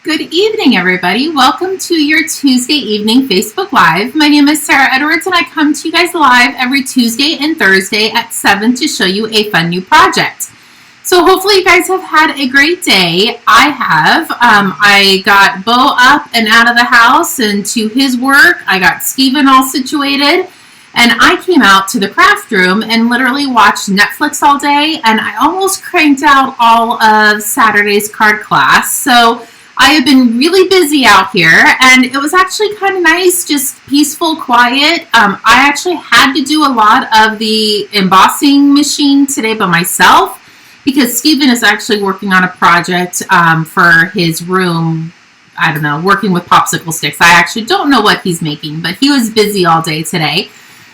Good evening, everybody. Welcome to your Tuesday evening Facebook Live. My name is Sarah Edwards, and I come to you guys live every Tuesday and Thursday at 7 to show you a fun new project. So hopefully you guys have had a great day. I have. I got Bo up and out of the house and to his work. I got Steven all situated. And I came out to the craft room and literally watched Netflix all day. And I almost cranked out all of Saturday's card class. So I have been really busy out here, and it was actually kind of nice, just peaceful, quiet. I actually had to do a lot of the embossing machine today by myself because Steven is actually working on a project for his room. I don't know, working with popsicle sticks. I actually don't know what he's making, but he was busy all day today.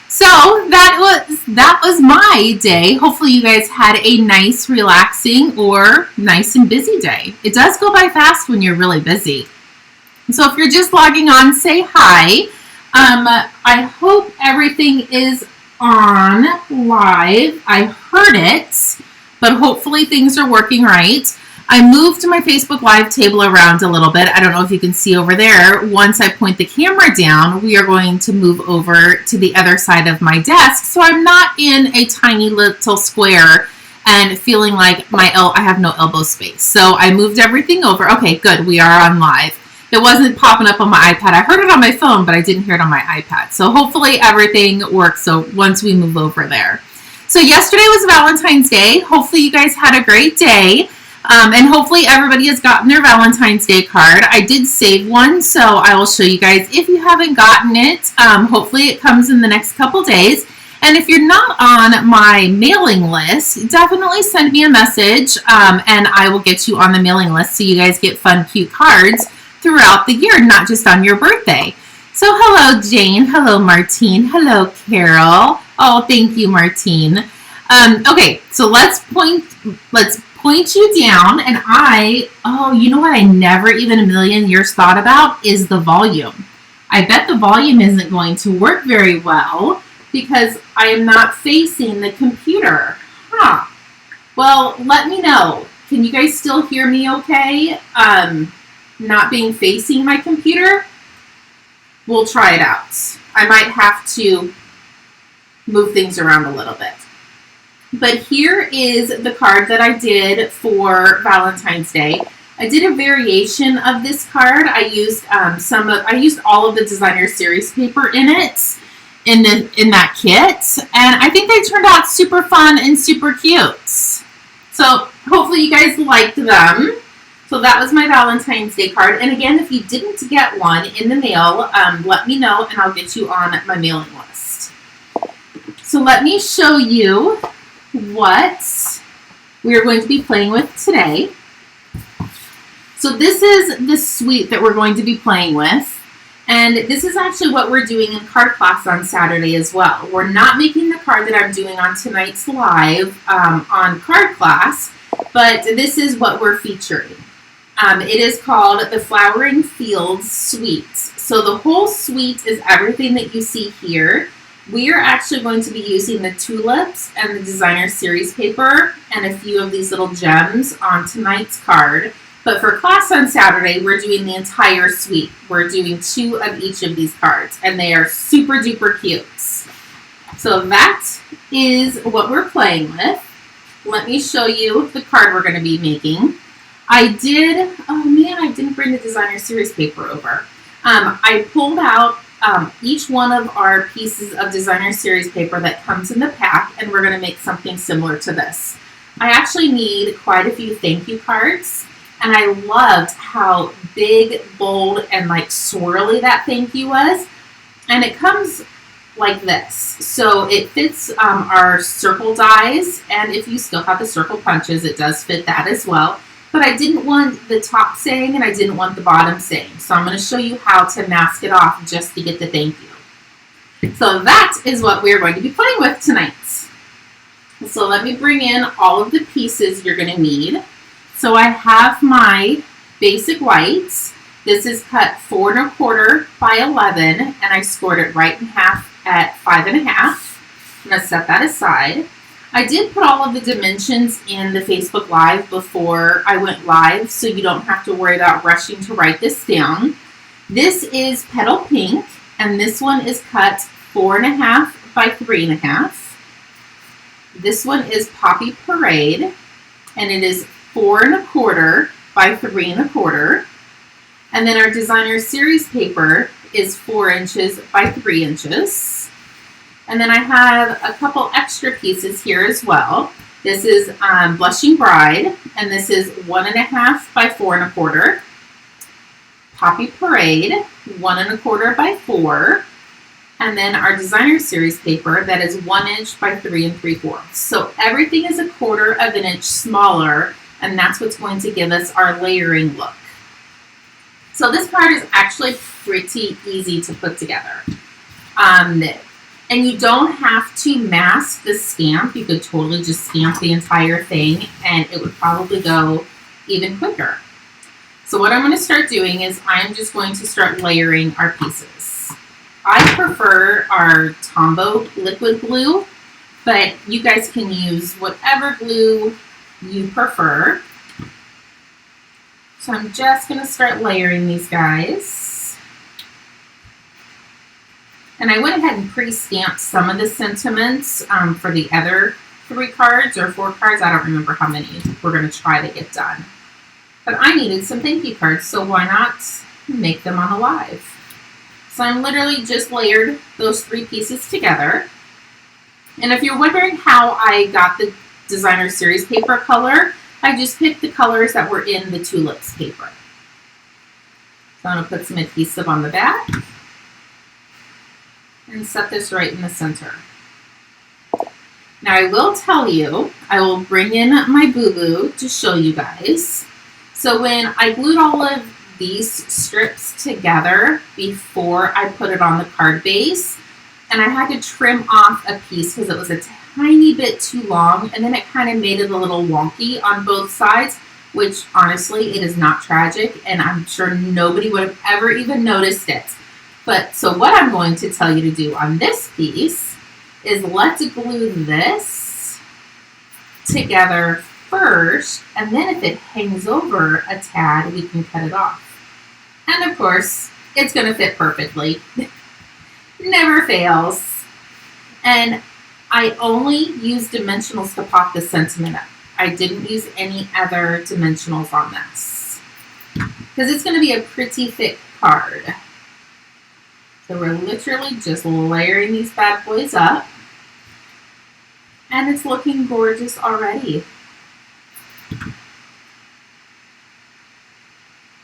So that was my day. Hopefully you guys had a nice, relaxing, or nice and busy day. It does go by fast when you're really busy. So if you're just logging on, say hi. I hope everything is on live. I heard it, but hopefully things are working right. I moved my Facebook Live table around a little bit. I don't know if you can see over there. Once I point the camera down, we are going to move over to the other side of my desk. So I'm not in a tiny little square and feeling like I have no elbow space. So I moved everything over. Okay, good. We are on live. It wasn't popping up on my iPad. I heard it on my phone, but I didn't hear it on my iPad. So hopefully everything works. So once we move over there. So yesterday was Valentine's Day. Hopefully you guys had a great day. And hopefully everybody has gotten their Valentine's Day card. I did save one, so I will show you guys if you haven't gotten it. Hopefully it comes in the next couple days. And if you're not on my mailing list, definitely send me a message, and I will get you on the mailing list so you guys get fun, cute cards throughout the year, not just on your birthday. So hello, Jane. Hello, Martine. Hello, Carol. Oh, thank you, Martine. Okay, so let's point you down, and you know what I never even a million years thought about is the volume. I bet the volume isn't going to work very well because I am not facing the computer. Well, let me know. Can you guys still hear me okay? Not being facing my computer? We'll try it out. I might have to move things around a little bit. But here is the card that I did for Valentine's Day. I did a variation of this card. I used all of the designer series paper in it, in that kit, and I think they turned out super fun and super cute. So hopefully you guys liked them. So that was my Valentine's Day card. And again, if you didn't get one in the mail, let me know and I'll get you on my mailing list. So let me show you what we are going to be playing with today. So this is the suite that we're going to be playing with, and this is actually what we're doing in card class on Saturday as well. We're not making the card that I'm doing on tonight's live on card class, but this is what we're featuring. It is called the Flowering Fields Suite. So the whole suite is everything that you see here. We are actually going to be using the tulips and the designer series paper and a few of these little gems on tonight's card. But for class on Saturday, we're doing the entire suite. We're doing 2 of each of these cards, and they are super duper cute. So that is what we're playing with. Let me show you the card we're going to be making. I didn't bring the designer series paper over. I pulled out each one of our pieces of designer series paper that comes in the pack, and we're going to make something similar to this. I actually need quite a few thank you cards, and I loved how big, bold, and like swirly that thank you was. And it comes like this. So it fits our circle dies, and if you still have the circle punches, it does fit that as well. But I didn't want the top saying and I didn't want the bottom saying. So I'm going to show you how to mask it off just to get the thank you. So that is what we're going to be playing with tonight. So let me bring in all of the pieces you're going to need. So I have my basic whites. This is cut 4 1/4 by 11, and I scored it right in half at 5 1/2. I'm going to set that aside. I did put all of the dimensions in the Facebook Live before I went live, so you don't have to worry about rushing to write this down. This is Petal Pink, and this one is cut 4.5 by 3.5. This one is Poppy Parade, and it is 4.25 by 3.25. And then our designer series paper is 4 inches by 3 inches. And then I have a couple extra pieces here as well. This is Blushing Bride, and this is 1.5 by 4.25. Poppy Parade, 1.25 by 4. And then our designer series paper that is 1 inch by 3 3/4. So everything is 1/4 of an inch smaller, and that's what's going to give us our layering look. So this card is actually pretty easy to put together. And you don't have to mask the stamp. You could totally just stamp the entire thing, and it would probably go even quicker. So what I'm going to start doing is I'm just going to start layering our pieces. I prefer our Tombow liquid glue, but you guys can use whatever glue you prefer. So I'm just going to start layering these guys. And I went ahead and pre-stamped some of the sentiments for the other 3 cards or 4 cards. I don't remember how many we're going to try to get done. But I needed some thank you cards, so why not make them on a live? So I'm literally just layered those 3 pieces together. And if you're wondering how I got the designer series paper color, I just picked the colors that were in the tulips paper. So I'm going to put some adhesive on the back and set this right in the center. Now I will tell you, I will bring in my boo-boo to show you guys. So when I glued all of these strips together before I put it on the card base, and I had to trim off a piece because it was a tiny bit too long, and then it kind of made it a little wonky on both sides, which honestly, it is not tragic, and I'm sure nobody would have ever even noticed it. But so what I'm going to tell you to do on this piece is let's glue this together first, and then if it hangs over a tad, we can cut it off. And of course, it's going to fit perfectly. Never fails. And I only used dimensionals to pop the sentiment up. I didn't use any other dimensionals on this, because it's going to be a pretty thick card. So we're literally just layering these bad boys up, and it's looking gorgeous already.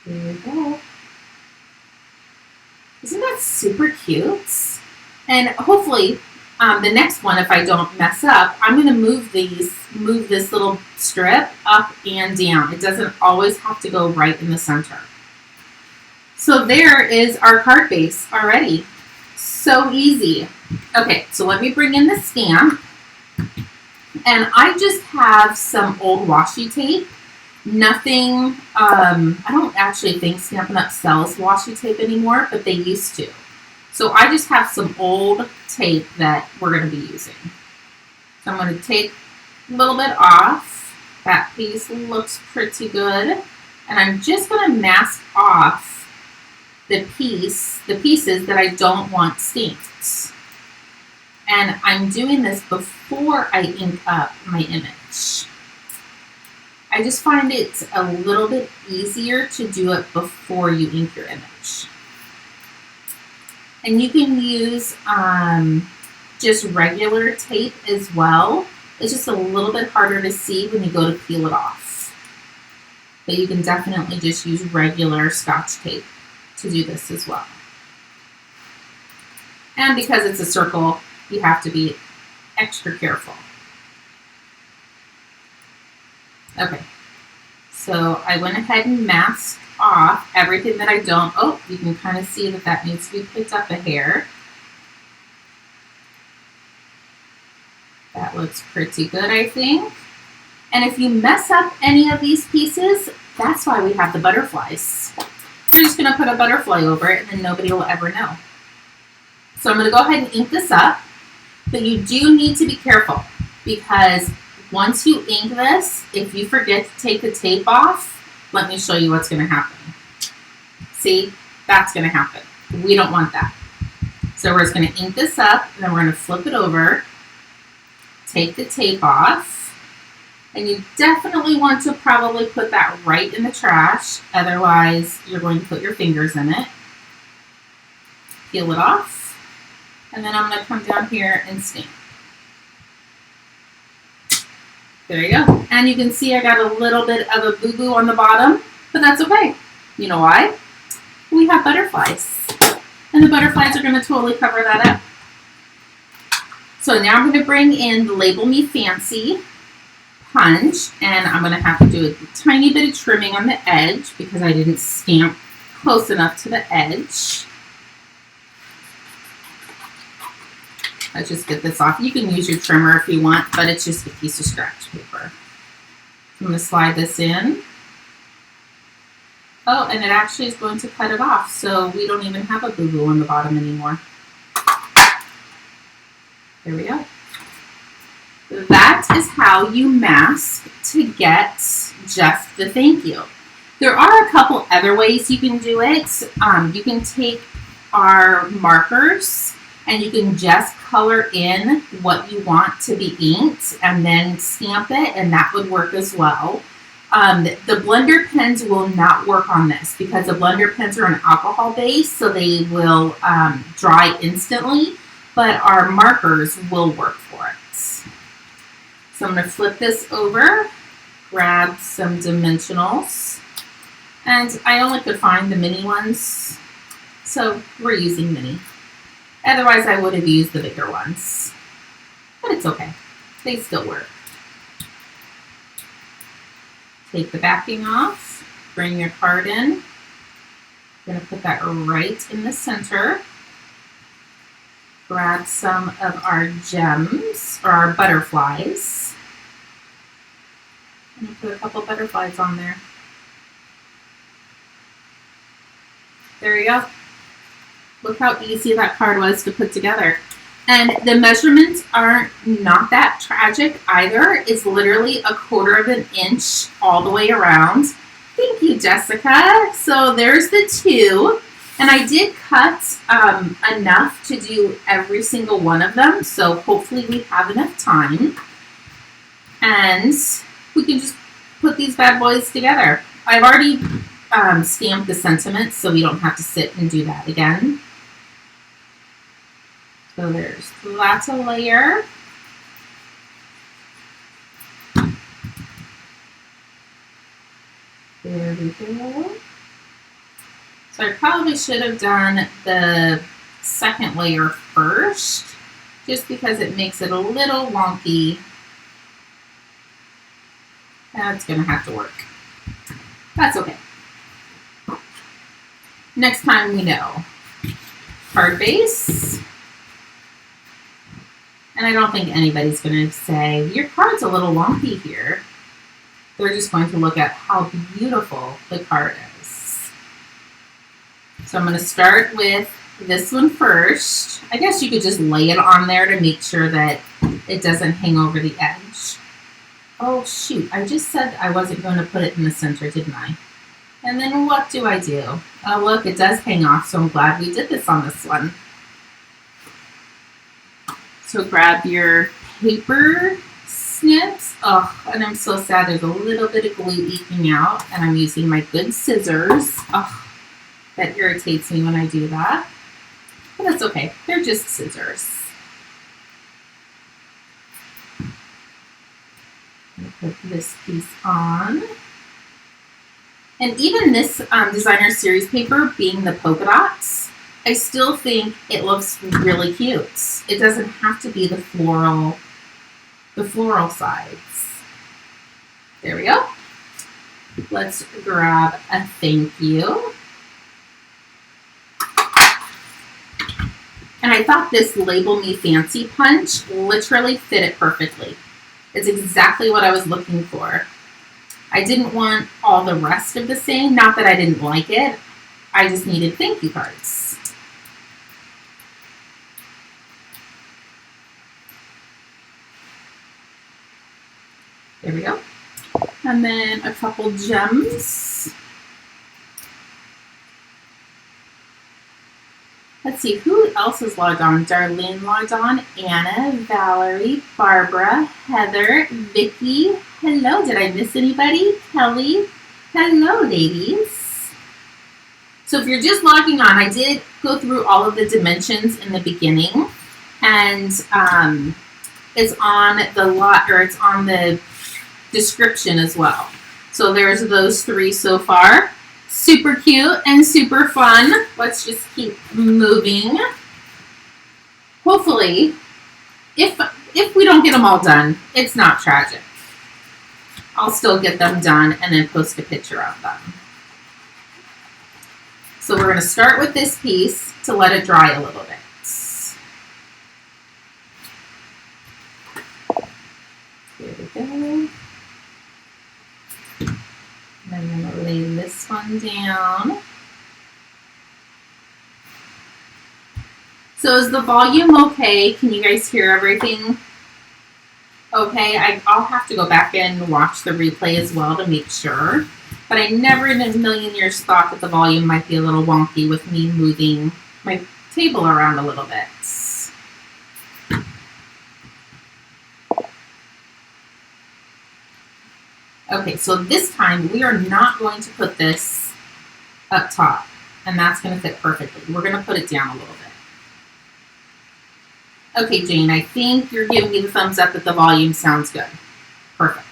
There we go. Isn't that super cute? And hopefully the next one, if I don't mess up, I'm going to move this little strip up and down. It doesn't always have to go right in the center. So there is our card base already. So easy. Okay, so let me bring in the stamp. And I just have some old washi tape. Nothing, I don't actually think Stampin' Up! Sells washi tape anymore, but they used to. So I just have some old tape that we're going to be using. So I'm going to take a little bit off. That piece looks pretty good. And I'm just going to mask off the pieces that I don't want stamped. And I'm doing this before I ink up my image. I just find it a little bit easier to do it before you ink your image. And you can use just regular tape as well. It's just a little bit harder to see when you go to peel it off. But you can definitely just use regular Scotch tape to do this as well. And because it's a circle, you have to be extra careful. Okay, so I went ahead and masked off everything that I don't. Oh, you can kind of see that that needs to be picked up a hair. That looks pretty good, I think. And if you mess up any of these pieces, that's why we have the butterflies. We're just going to put a butterfly over it, and then nobody will ever know. So I'm going to go ahead and ink this up, but you do need to be careful, because once you ink this, if you forget to take the tape off, let me show you what's going to happen. See, that's going to happen. We don't want that. So we're just going to ink this up, and then we're going to flip it over, take the tape off, and you definitely want to probably put that right in the trash. Otherwise, you're going to put your fingers in it. Peel it off, and then I'm going to come down here and stamp. There you go. And you can see I got a little bit of a boo-boo on the bottom, but that's okay. You know why? We have butterflies. And the butterflies are going to totally cover that up. So now I'm going to bring in the Label Me Fancy punch, and I'm going to have to do a tiny bit of trimming on the edge because I didn't stamp close enough to the edge. Let's just get this off. You can use your trimmer if you want, but it's just a piece of scratch paper. I'm going to slide this in. Oh, and it actually is going to cut it off, so we don't even have a boo-boo on the bottom anymore. There we go. That is how you mask to get just the thank you. There are a couple other ways you can do it. You can take our markers and you can just color in what you want to be inked and then stamp it, and that would work as well. The blender pens will not work on this because the blender pens are an alcohol base, so they will dry instantly, but our markers will work for it. So I'm going to flip this over, grab some dimensionals, and I only could find the mini ones, so we're using mini. Otherwise, I would have used the bigger ones, but it's okay. They still work. Take the backing off, bring your card in. I'm going to put that right in the center. Grab some of our gems, or our butterflies. I'm going to put a couple butterflies on there. There you go. Look how easy that card was to put together. And the measurements are not that tragic either. It's literally 1/4 of an inch all the way around. Thank you, Jessica. So there's the 2. And I did cut enough to do every single one of them. So hopefully we have enough time. And we can just put these bad boys together. I've already stamped the sentiments, so we don't have to sit and do that again. So there's lots of layer. There we go. So I probably should have done the second layer first, just because it makes it a little wonky. That's going to have to work. That's okay. Next time we know. Card base. And I don't think anybody's going to say, your card's a little wonky here. They're just going to look at how beautiful the card is. So I'm going to start with this one first. I guess you could just lay it on there to make sure that it doesn't hang over the edge. Oh, shoot. I just said I wasn't going to put it in the center, didn't I? And then what do? Oh, look, it does hang off, so I'm glad we did this on this one. So grab your paper snips. Oh, and I'm so sad there's a little bit of glue eking out, and I'm using my good scissors. Oh, that irritates me when I do that. But that's okay. They're just scissors. I'm going to put this piece on. And even this designer series paper, being the polka dots, I still think it looks really cute. It doesn't have to be the floral sides. There we go. Let's grab a thank you. And I thought this Label Me Fancy punch literally fit it perfectly. It's exactly what I was looking for. I didn't want all the rest of the same. Not that I didn't like it. I just needed thank you cards. There we go. And then a couple gems. Let's see, who else is logged on? Darlene logged on, Anna, Valerie, Barbara, Heather, Vicky. Hello, did I miss anybody? Kelly. Hello, ladies. So if you're just logging on, I did go through all of the dimensions in the beginning, and it's on it's on the description as well. So there's those 3 so far. Super cute and super fun. Let's just keep moving. Hopefully, if we don't get them all done, it's not tragic. I'll still get them done and then post a picture of them. So we're going to start with this piece to let it dry a little bit. There we go. And I'm going to lay this one down. So is the volume okay? Can you guys hear everything okay? I'll have to go back and watch the replay as well to make sure. But I never in a million years thought that the volume might be a little wonky with me moving my table around a little bit. Okay, so this time we are not going to put this up top, and that's going to fit perfectly. We're going to put it down a little bit. Okay, Jane, I think you're giving me the thumbs up that the volume sounds good. Perfect.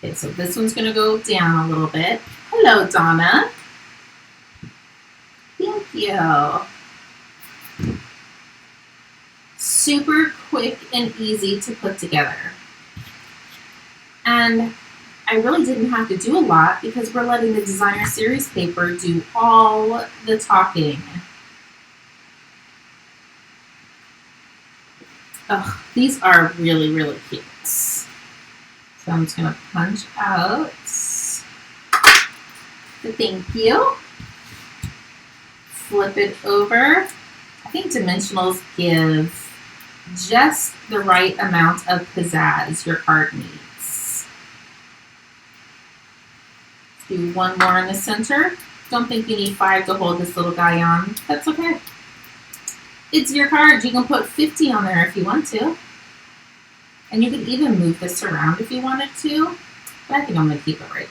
Okay, so this one's going to go down a little bit. Hello, Donna. Thank you. Super quick and easy to put together. And I really didn't have to do a lot because we're letting the designer series paper do all the talking. Oh, these are really, really cute. So I'm just going to punch out the thank you. Flip it over. I think dimensionals give just the right amount of pizzazz your card needs. Do one more in the center. Don't think you need 5 to hold this little guy on. That's okay. It's your card. You can put 50 on there if you want to. And you can even move this around if you wanted to. But I think I'm going to keep it right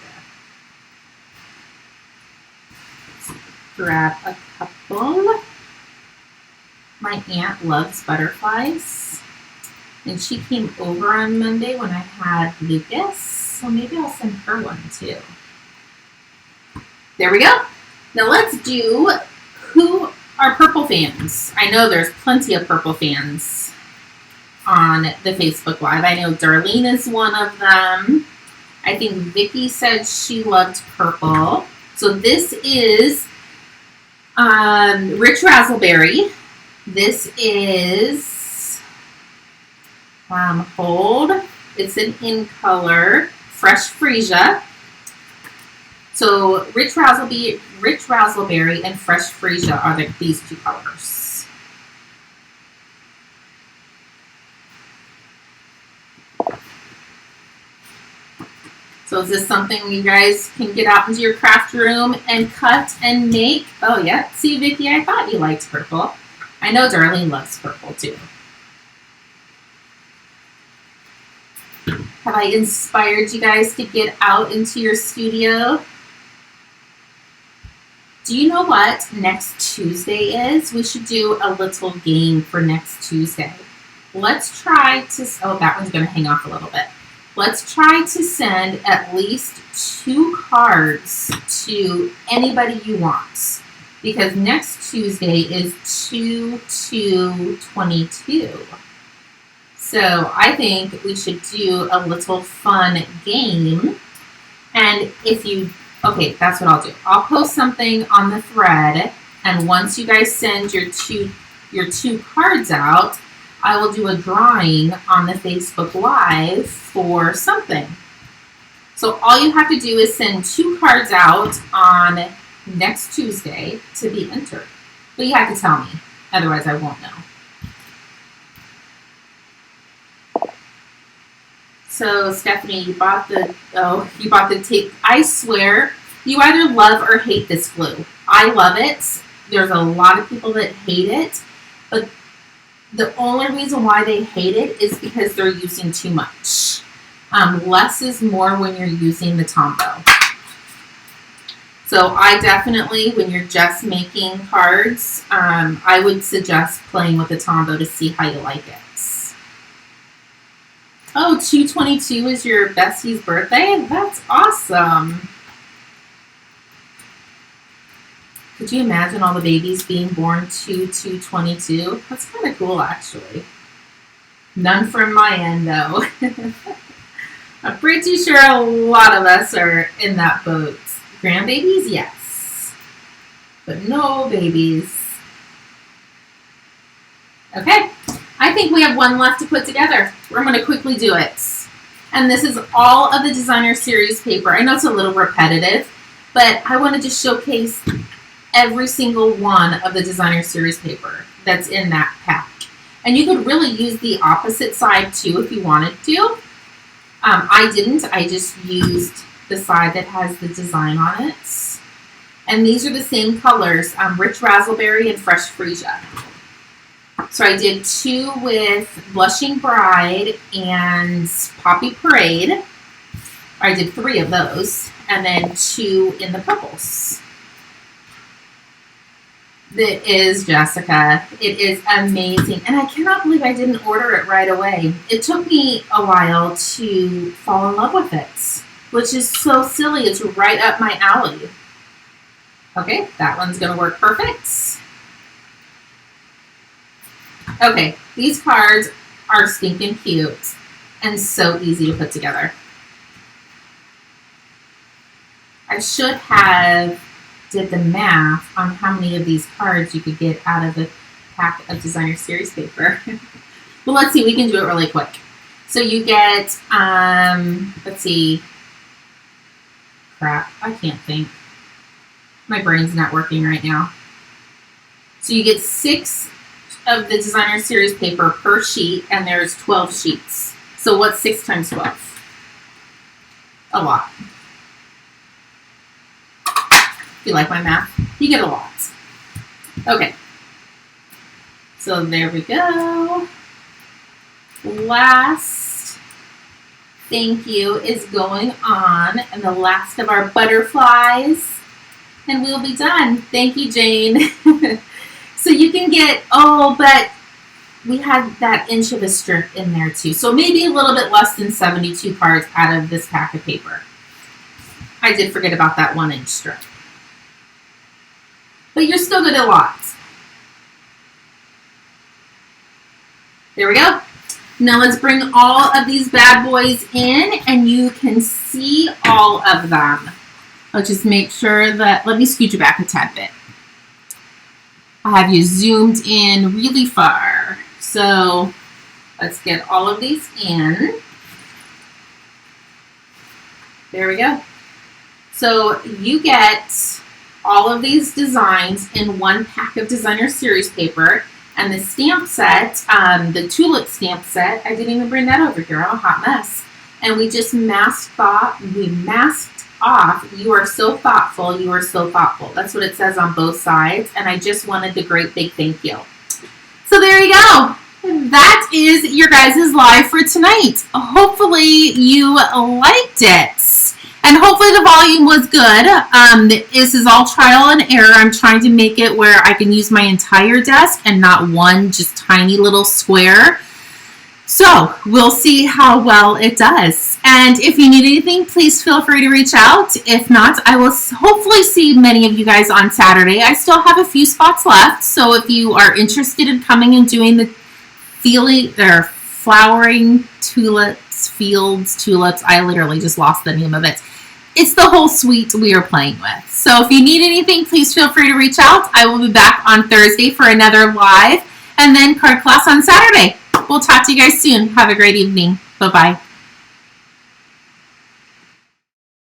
there. Grab a couple. My aunt loves butterflies. And she came over on Monday when I had Lucas. So maybe I'll send her one too. There we go. Now let's do who are purple fans. I know there's plenty of purple fans on the Facebook Live. I know Darlene is one of them. I think Vicky said she loved purple. So this is Rich Razzleberry. This is Hold. It's an in color Fresh Freesia. So Rich Razzleberry and Fresh Freesia are these 2 colors. So is this something you guys can get out into your craft room and cut and make? Oh yeah, see Vicky, I thought you liked purple. I know Darlene loves purple too. Have I inspired you guys to get out into your studio? Do you know what next Tuesday is? We should do a little game for next Tuesday. Let's try to, oh, that one's going to hang off a little bit. Let's try to send at least 2 cards to anybody you want. Because next Tuesday is 2/2/22. So I think we should do a little fun game. And if you, okay, that's what I'll do. I'll post something on the thread, and once you guys send your two cards out, I will do a drawing on the Facebook Live for something. So all you have to do is send 2 cards out on next Tuesday to be entered. But you have to tell me, otherwise I won't know. So Stephanie, you bought the tape. I swear, you either love or hate this glue. I love it. There's a lot of people that hate it, but the only reason why they hate it is because they're using too much. Less is more when you're using the Tombow. So I definitely, when you're just making cards, I would suggest playing with the Tombow to see how you like it. Oh, 2/22 is your bestie's birthday? That's awesome. Could you imagine all the babies being born 2/22? That's kind of cool, actually. None from my end, though. I'm pretty sure a lot of us are in that boat. Grandbabies, yes. But no babies. Okay. I think we have one left to put together. We're going to quickly do it. And this is all of the designer series paper. I know it's a little repetitive, but I wanted to showcase every single one of the designer series paper that's in that pack. And you could really use the opposite side too if you wanted to. I didn't. I just used the side that has the design on it. And these are the same colors, Rich Razzleberry and Fresh Freesia. So I did 2 with Blushing Bride and Poppy Parade. I did 3 of those, and then 2 in the purples. That is Jessica. It is amazing, and I cannot believe I didn't order it right away. It took me a while to fall in love with it, which is so silly. It's right up my alley. Okay, that one's going to work perfect. Okay, these cards are stinking cute and so easy to put together. I should have did the math on how many of these cards you could get out of a pack of designer series paper. Well, let's see, we can do it really quick. So you get, let's see, crap, I can't think. My brain's not working right now. So you get 6 of the designer series paper per sheet, and there's 12 sheets. So what's 6 times 12? A lot. If you like my math, you get a lot. Okay. So there we go. Last thank you is going on, and the last of our butterflies, and we'll be done. Thank you, Jane. So you can get, but we had that inch of a strip in there too. So maybe a little bit less than 72 cards out of this pack of paper. I did forget about that 1-inch strip. But you're still good at lots. There we go. Now let's bring all of these bad boys in, and you can see all of them. I'll just make sure that, let me scoot you back a tad bit. I have you zoomed in really far. So let's get all of these in. There we go. So you get all of these designs in one pack of designer series paper, and the stamp set, the tulip stamp set, I didn't even bring that over here. I'm a hot mess. And we just masked off, you are so thoughtful, you are so thoughtful. That's what it says on both sides, and I just wanted the great big thank you. So there you go. That is your guys' live for tonight. Hopefully you liked it. And hopefully the volume was good. This is all trial and error. I'm trying to make it where I can use my entire desk and not one just tiny little square. So we'll see how well it does. And if you need anything, please feel free to reach out. If not, I will hopefully see many of you guys on Saturday. I still have a few spots left. So if you are interested in coming and doing the flowering tulips, I literally just lost the name of it. It's the whole suite we are playing with. So if you need anything, please feel free to reach out. I will be back on Thursday for another live, and then card class on Saturday. We'll talk to you guys soon. Have a great evening. Bye-bye.